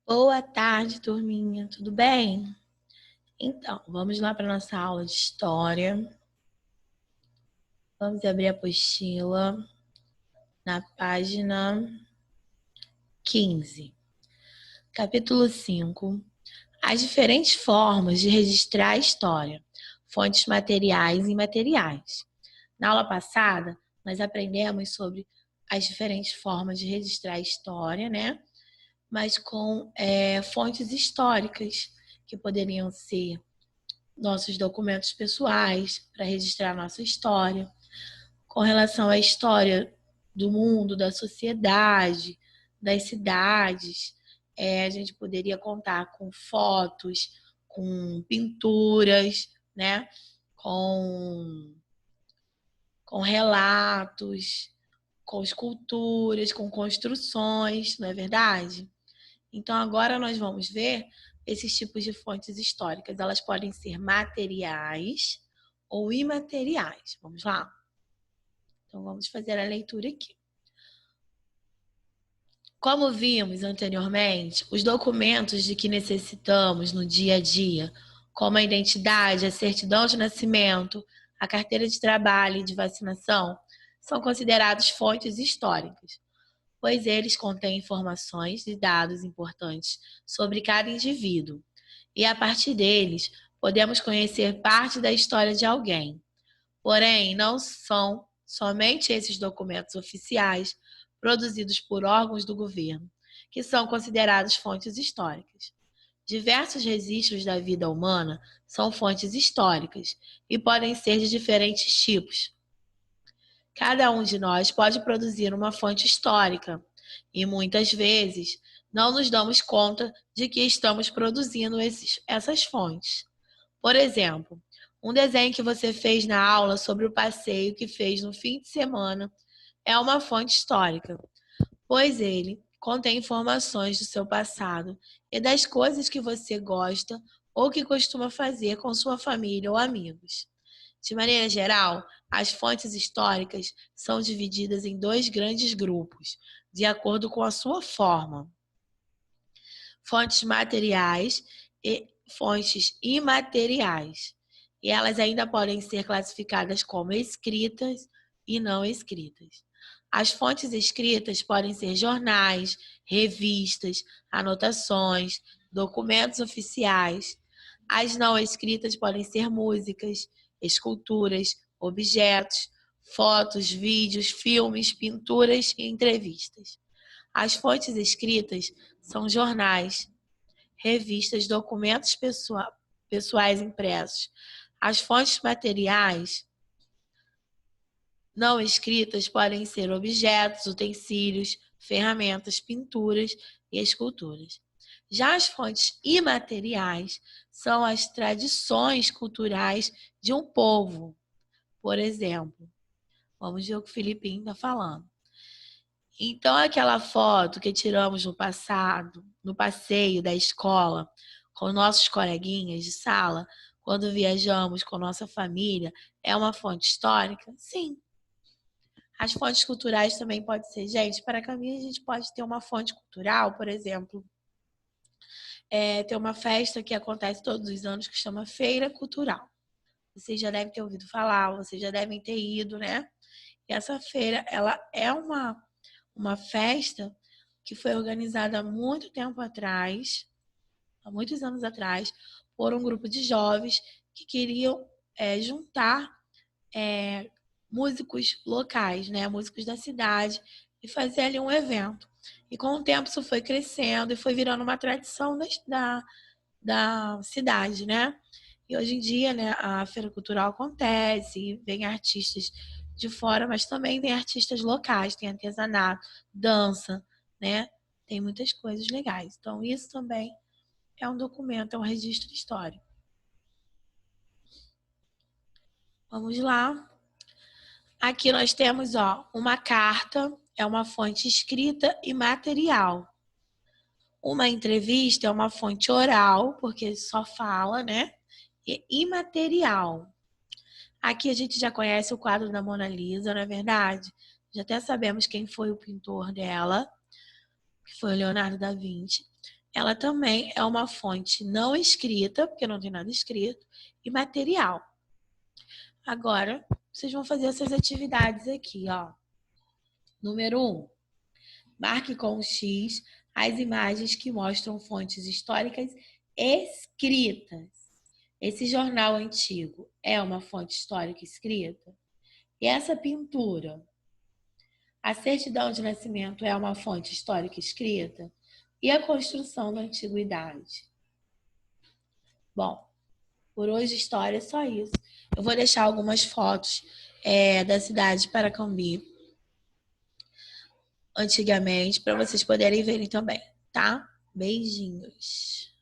Boa tarde, turminha. Tudo bem? Então, vamos lá para nossa aula de história. Vamos abrir a apostila na página 15. Capítulo 5. As diferentes formas de registrar a história. Fontes materiais e imateriais. Na aula passada, nós aprendemos sobre as diferentes formas de registrar a história, né? Mas com fontes históricas, que poderiam ser nossos documentos pessoais para registrar nossa história, com relação à história do mundo, da sociedade, das cidades. A gente poderia contar com fotos, com pinturas, né? com relatos, com esculturas, com construções, não é verdade? Então, agora nós vamos ver esses tipos de fontes históricas. Elas podem ser materiais ou imateriais. Vamos lá? Então, vamos fazer a leitura aqui. Como vimos anteriormente, os documentos de que necessitamos no dia a dia, como a identidade, a certidão de nascimento, a carteira de trabalho e de vacinação, são considerados fontes históricas, pois eles contêm informações e dados importantes sobre cada indivíduo, e a partir deles podemos conhecer parte da história de alguém. Porém, não são somente esses documentos oficiais produzidos por órgãos do governo que são considerados fontes históricas. Diversos registros da vida humana são fontes históricas e podem ser de diferentes tipos. Cada um de nós pode produzir uma fonte histórica e muitas vezes não nos damos conta de que estamos produzindo essas fontes. Por exemplo, um desenho que você fez na aula sobre o passeio que fez no fim de semana é uma fonte histórica, pois ele contém informações do seu passado e das coisas que você gosta ou que costuma fazer com sua família ou amigos. De maneira geral, as fontes históricas são divididas em dois grandes grupos, de acordo com a sua forma: fontes materiais e fontes imateriais. E elas ainda podem ser classificadas como escritas e não escritas. As fontes escritas podem ser jornais, revistas, anotações, documentos oficiais. As não escritas podem ser músicas, esculturas, objetos, fotos, vídeos, filmes, pinturas e entrevistas. As fontes escritas são jornais, revistas, documentos pessoais impressos. As fontes materiais não escritas podem ser objetos, utensílios, ferramentas, pinturas e esculturas. Já as fontes imateriais são as tradições culturais de um povo. Por exemplo, vamos ver o que o Filipinho está falando. Então, aquela foto que tiramos no passado, no passeio da escola, com nossos coleguinhas de sala, quando viajamos com nossa família, é uma fonte histórica? Sim. As fontes culturais também podem ser, gente, para caminho a gente pode ter uma fonte cultural, por exemplo, tem uma festa que acontece todos os anos que chama Feira Cultural. Vocês já devem ter ouvido falar, vocês já devem ter ido, né? E essa feira, ela é uma festa que foi organizada há muito tempo atrás, há muitos anos atrás, por um grupo de jovens que queriam juntar músicos locais, né, músicos da cidade, e fazer ali um evento. E com o tempo isso foi crescendo e foi virando uma tradição da cidade, né? E hoje em dia, né, a feira cultural acontece e vem artistas de fora, mas também tem artistas locais, tem artesanato, dança, né? Tem muitas coisas legais. Então, isso também é um documento, é um registro histórico. Vamos lá. Aqui nós temos, uma carta, é uma fonte escrita e material. Uma entrevista é uma fonte oral, porque só fala, né? E imaterial. Aqui a gente já conhece o quadro da Mona Lisa, não é verdade? Já até sabemos quem foi o pintor dela, que foi o Leonardo da Vinci. ela também é uma fonte não escrita, porque não tem nada escrito, e material. Agora, vocês vão fazer essas atividades aqui, ó. Número 1. Marque com o X as imagens que mostram fontes históricas escritas. Esse jornal antigo é uma fonte histórica escrita? E essa pintura? A certidão de nascimento é uma fonte histórica escrita? E a construção da antiguidade? Bom, por hoje história é só isso. Eu vou deixar algumas fotos da cidade de Paracambi, antigamente, para vocês poderem verem também, tá? Beijinhos.